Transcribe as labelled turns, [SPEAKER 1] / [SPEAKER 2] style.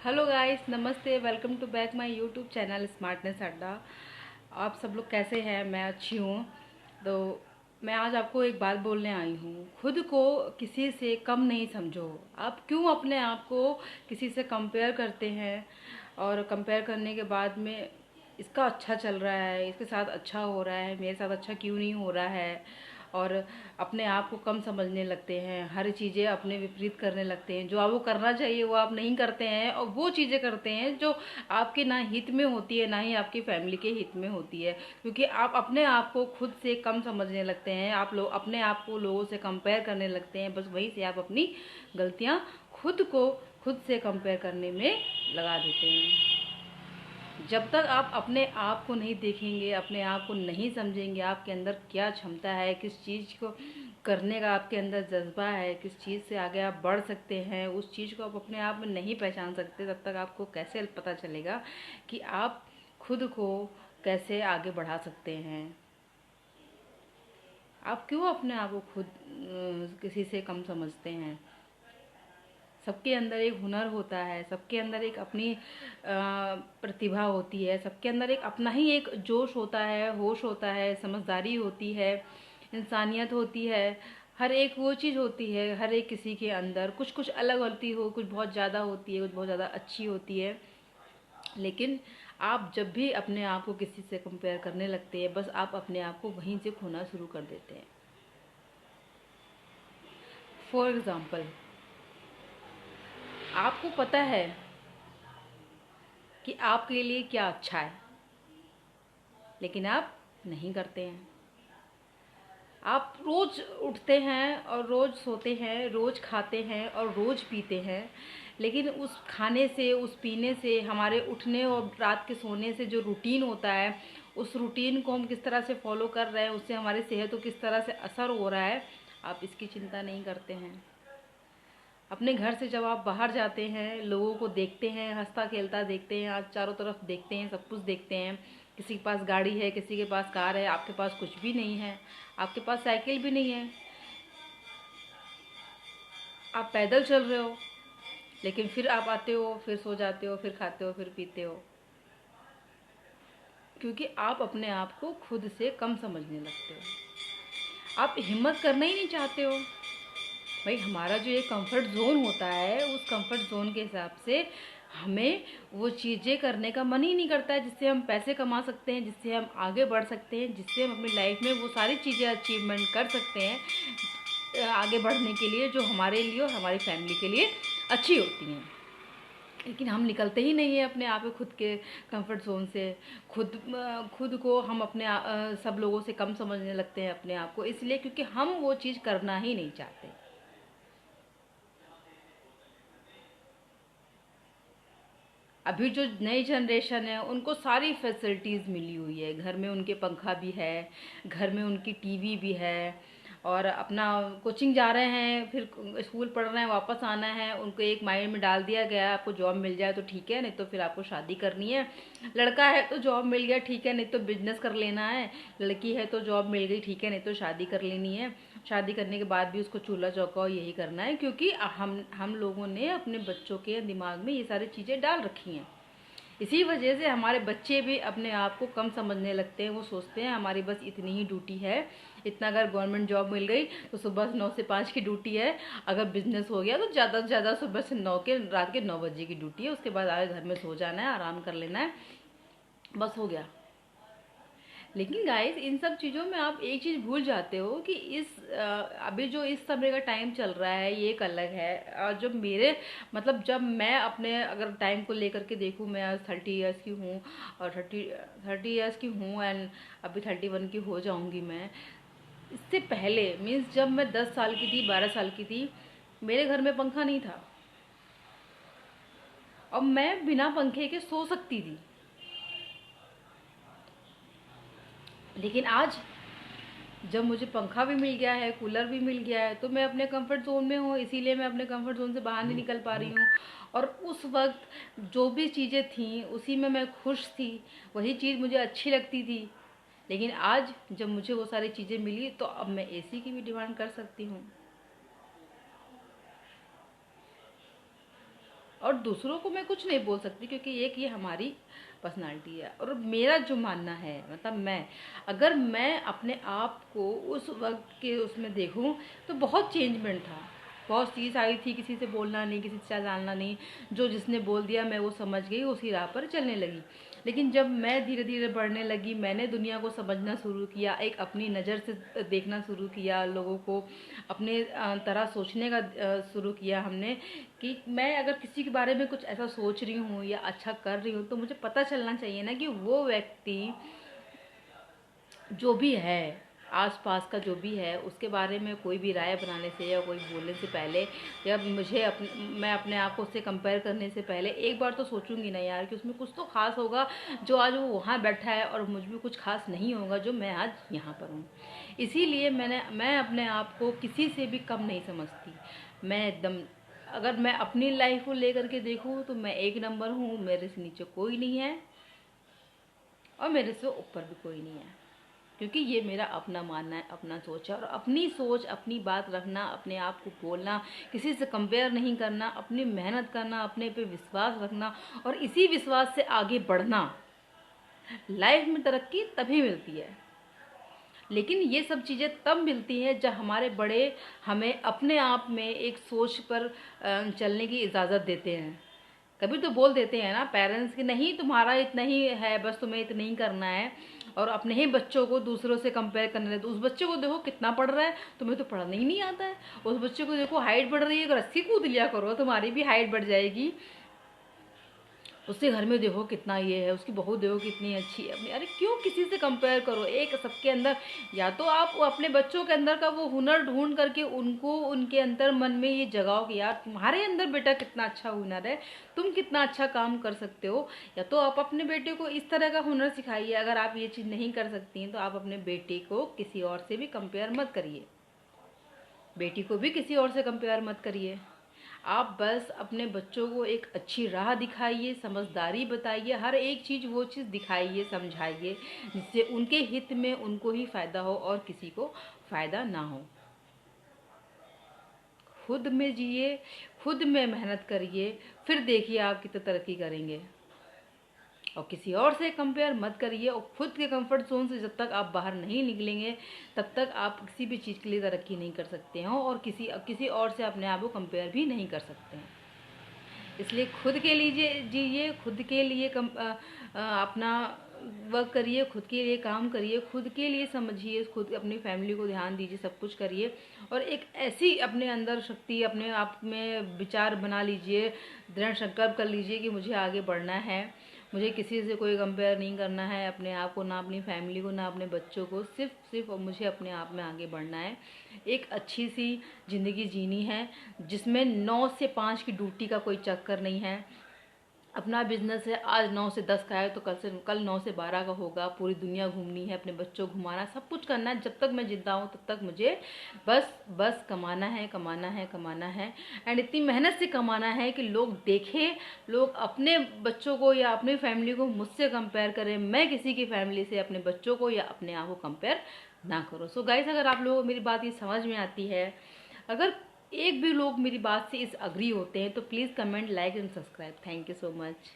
[SPEAKER 1] Hello guys, नमस्ते। Welcome to back my YouTube channel smartness Adda. आप सब लोग कैसे हैं? मैं अच्छी हूँ। तो मैं आज आपको एक बात बोलने आई हूँ। खुद को किसी से कम नहीं समझो। आप क्यों अपने आप को किसी से कंपेयर करते हैं? और कंपेयर करने के बाद में इसका अच्छा चल रहा है, इसके साथ अच्छा हो रहा है, मेरे साथ अच्छा क्यों नहीं हो रहा है? और अपने आप को कम समझने लगते हैं, हर चीज़ें अपने विपरीत करने लगते हैं। जो आपको करना चाहिए वो आप नहीं करते हैं, और वो चीज़ें करते हैं जो आपके ना हित में होती है, ना ही आपकी फैमिली के हित में होती है। क्योंकि आप अपने आप को खुद से कम समझने लगते हैं, आप लोग अपने आप को लोगों से कंपेयर करने लगते हैं। बस वहीं से आप अपनी गलतियाँ खुद को खुद से कंपेयर करने में लगा देते हैं। जब तक आप अपने आप को नहीं देखेंगे, अपने आप को नहीं समझेंगे, आपके अंदर क्या क्षमता है, किस चीज़ को करने का आपके अंदर जज्बा है, किस चीज़ से आगे आप बढ़ सकते हैं, उस चीज़ को आप अपने आप में नहीं पहचान सकते, तब तक आपको कैसे पता चलेगा कि आप खुद को कैसे आगे बढ़ा सकते हैं। आप क्यों अपने आप को खुद किसी से कम समझते हैं? सबके अंदर एक हुनर होता है, सबके अंदर एक अपनी प्रतिभा होती है, सबके अंदर एक अपना ही एक जोश होता है, होश होता है, समझदारी होती है, इंसानियत होती है। हर एक वो चीज़ होती है, हर एक किसी के अंदर कुछ कुछ अलग होती हो, कुछ बहुत ज़्यादा होती है, कुछ बहुत ज़्यादा अच्छी होती है। लेकिन आप जब भी अपने आप को किसी से कंपेयर करने लगते हैं, बस आप अपने आप को वहीं से खोना शुरू कर देते हैं। फॉर एग्ज़ाम्पल, आपको पता है कि आपके लिए क्या अच्छा है, लेकिन आप नहीं करते हैं। आप रोज उठते हैं और रोज सोते हैं, रोज खाते हैं और रोज पीते हैं, लेकिन उस खाने से, उस पीने से, हमारे उठने और रात के सोने से जो रूटीन होता है, उस रूटीन को हम किस तरह से फॉलो कर रहे हैं, उससे हमारी सेहत को किस तरह से असर हो रहा है, आप इसकी चिंता नहीं करते हैं। अपने घर से जब आप बाहर जाते हैं, लोगों को देखते हैं, हंसता खेलता देखते हैं, आज चारों तरफ देखते हैं, सब कुछ देखते हैं। किसी के पास गाड़ी है, किसी के पास कार है, आपके पास कुछ भी नहीं है, आपके पास साइकिल भी नहीं है, आप पैदल चल रहे हो। लेकिन फिर आप आते हो, फिर सो जाते हो, फिर खाते हो, फिर पीते हो, क्योंकि आप अपने आप को खुद से कम समझने लगते हो। आप हिम्मत करना ही नहीं चाहते हो। भाई, हमारा जो ये कंफर्ट जोन होता है, उस कंफर्ट जोन के हिसाब से हमें वो चीज़ें करने का मन ही नहीं करता है, जिससे हम पैसे कमा सकते हैं, जिससे हम आगे बढ़ सकते हैं, जिससे हम अपनी लाइफ में वो सारी चीज़ें अचीवमेंट कर सकते हैं आगे बढ़ने के लिए, जो हमारे लिए और हमारी फैमिली के लिए अच्छी होती हैं। लेकिन हम निकलते ही नहीं है अपने आप में, खुद के कंफर्ट जोन से। खुद को हम अपने सब लोगों से कम समझने लगते हैं अपने आप को, इसलिए क्योंकि हम वो चीज़ करना ही नहीं चाहते। अभी जो नई जनरेशन है, उनको सारी फैसिलिटीज़ मिली हुई है। घर में उनके पंखा भी है, घर में उनकी टीवी भी है, और अपना कोचिंग जा रहे हैं, फिर स्कूल पढ़ रहे हैं, वापस आना है। उनको एक माइंड में डाल दिया गया है, आपको जॉब मिल जाए तो ठीक है, नहीं तो फिर आपको शादी करनी है। लड़का है तो जॉब मिल गया ठीक है, नहीं तो बिजनेस कर लेना है। लड़की है तो जॉब मिल गई ठीक है, नहीं तो शादी कर लेनी है। शादी करने के बाद भी उसको चूल्हा चौका यही करना है, क्योंकि हम लोगों ने अपने बच्चों के दिमाग में ये सारी चीज़ें डाल रखी हैं। इसी वजह से हमारे बच्चे भी अपने आप को कम समझने लगते हैं। वो सोचते हैं हमारी बस इतनी ही ड्यूटी है, इतना अगर गवर्नमेंट जॉब मिल गई तो सुबह 9 से 5 की ड्यूटी है, अगर बिजनेस हो गया तो ज़्यादा से ज़्यादा सुबह से 9 के रात के 9 बजे की ड्यूटी है, उसके बाद आगे घर में सो जाना है, आराम कर लेना है, बस हो गया। लेकिन गाइस, इन सब चीज़ों में आप एक चीज़ भूल जाते हो कि अभी जो इस समय का टाइम चल रहा है ये एक अलग है। और जब मेरे मतलब जब मैं अपने अगर टाइम को लेकर के देखूँ, मैं आज 30 ईयर्स की हूँ, और थर्टी ईयर्स की हूँ, एंड अभी 31 की हो जाऊँगी मैं। इससे पहले मीन्स जब मैं 10 साल की थी, 12 साल की थी, मेरे घर में पंखा नहीं था, और मैं बिना पंखे के सो सकती थी। लेकिन आज जब मुझे पंखा भी मिल गया है, कूलर भी मिल गया है, तो मैं अपने कंफर्ट जोन में हूँ, इसीलिए मैं अपने कंफर्ट जोन से बाहर नहीं निकल पा रही हूँ। और उस वक्त जो भी चीज़ें थीं उसी में मैं खुश थी, वही चीज़ मुझे अच्छी लगती थी। लेकिन आज जब मुझे वो सारी चीज़ें मिली, तो अब मैं एसी की भी डिमांड कर सकती हूँ। और दूसरों को मैं कुछ नहीं बोल सकती, क्योंकि एक ये हमारी पर्सनालिटी है। और मेरा जो मानना है, मतलब अगर मैं अपने आप को उस वक्त के उसमें देखूं तो बहुत चेंजमेंट था, बहुत चीज़ आई थी, किसी से बोलना नहीं, किसी से जानना नहीं, जो जिसने बोल दिया मैं वो समझ गई, उसी राह पर चलने लगी। लेकिन जब मैं धीरे धीरे बढ़ने लगी, मैंने दुनिया को समझना शुरू किया, एक अपनी नज़र से देखना शुरू किया, लोगों को अपने तरह सोचने का शुरू किया हमने, कि मैं अगर किसी के बारे में कुछ ऐसा सोच रही हूँ या अच्छा कर रही हूँ तो मुझे पता चलना चाहिए ना कि वो व्यक्ति जो भी है, आसपास का जो भी है, उसके बारे में कोई भी राय बनाने से या कोई बोलने से पहले, या मैं अपने आप को उससे कंपेयर करने से पहले एक बार तो सोचूंगी ना यार कि उसमें कुछ तो खास होगा, जो आज वो वहाँ बैठा है और मुझ में कुछ खास नहीं होगा जो मैं आज यहाँ पर हूँ। इसीलिए मैं अपने आप को किसी से भी कम नहीं समझती। मैं एकदम, अगर मैं अपनी लाइफ को लेकर के देखूँ तो मैं एक नंबर हूँ, मेरे से नीचे कोई नहीं है और मेरे से ऊपर भी कोई नहीं है, क्योंकि ये मेरा अपना मानना है, अपना सोच है। और अपनी सोच, अपनी बात रखना, अपने आप को बोलना, किसी से कंपेयर नहीं करना, अपनी मेहनत करना, अपने पे विश्वास रखना और इसी विश्वास से आगे बढ़ना, लाइफ में तरक्की तभी मिलती है। लेकिन ये सब चीज़ें तब मिलती हैं जब हमारे बड़े हमें अपने आप में एक सोच पर चलने की इजाज़त देते हैं। कभी तो बोल देते हैं ना पेरेंट्स कि नहीं तुम्हारा इतना ही है, बस तुम्हें इतना ही करना है, और अपने ही बच्चों को दूसरों से कंपेयर करने लगते। उस बच्चे को देखो कितना पढ़ रहा है, तुम्हें तो पढ़ना ही नहीं आता है। उस बच्चे को देखो हाइट बढ़ रही है, रस्सी कूद लिया करो, तुम्हारी भी हाइट बढ़ जाएगी। उसके घर में देखो कितना ये है, उसकी बहू देखो कितनी अच्छी है अपनी। अरे क्यों किसी से कंपेयर करो? एक सबके अंदर, या तो आप अपने बच्चों के अंदर का वो हुनर ढूंढ करके उनको उनके अंदर मन में ये जगाओ कि यार तुम्हारे अंदर बेटा कितना अच्छा हुनर है, तुम कितना अच्छा काम कर सकते हो। या तो आप अपने बेटे को इस तरह का हुनर सिखाइए। अगर आप ये चीज़ नहीं कर सकती हैं तो आप अपने बेटे को किसी और से भी कंपेयर मत करिए, बेटी को भी किसी और से कंपेयर मत करिए। आप बस अपने बच्चों को एक अच्छी राह दिखाइए, समझदारी बताइए, हर एक चीज़ वो चीज़ दिखाइए, समझाइए, जिससे उनके हित में उनको ही फ़ायदा हो और किसी को फ़ायदा ना हो। खुद में जिए, खुद में मेहनत करिए, फिर देखिए आप कितना तरक्की करेंगे। और किसी और से कंपेयर मत करिए, और खुद के कंफर्ट जोन से जब तक आप बाहर नहीं निकलेंगे तब तक आप किसी भी चीज़ के लिए तरक्की नहीं कर सकते हो, और किसी और से अपने आप को कंपेयर भी नहीं कर सकते हैं। इसलिए खुद के लिए जिए, खुद के लिए अपना वर्क करिए, खुद के लिए काम करिए, खुद के लिए समझिए, खुद अपनी फैमिली को ध्यान दीजिए, सब कुछ करिए। और एक ऐसी अपने अंदर शक्ति, अपने आप में विचार बना लीजिए, दृढ़ संकल्प कर लीजिए कि मुझे आगे बढ़ना है, मुझे किसी से कोई कंपेयर नहीं करना है, अपने आप को, ना अपनी फैमिली को, ना अपने बच्चों को, सिर्फ और मुझे अपने आप में आगे बढ़ना है। एक अच्छी सी ज़िंदगी जीनी है जिसमें 9 से 5 की ड्यूटी का कोई चक्कर नहीं है। अपना बिजनेस है, आज 9 से 10 का है तो कल 9 से 12 का होगा। पूरी दुनिया घूमनी है, अपने बच्चों को घुमाना, सब कुछ करना है। जब तक मैं जिंदा हूँ तब तक मुझे बस कमाना है, कमाना है, कमाना है। एंड इतनी मेहनत से कमाना है कि लोग देखें, लोग अपने बच्चों को या अपनी फैमिली को मुझसे कंपेयर करें, मैं किसी की फैमिली से अपने बच्चों को या अपने आप को कंपेयर ना करो। सो गाइस, अगर आप लोगों को मेरी बात ये समझ में आती है, अगर एक भी लोग मेरी बात से इस अग्री होते हैं तो please comment, like and subscribe. Thank you so much.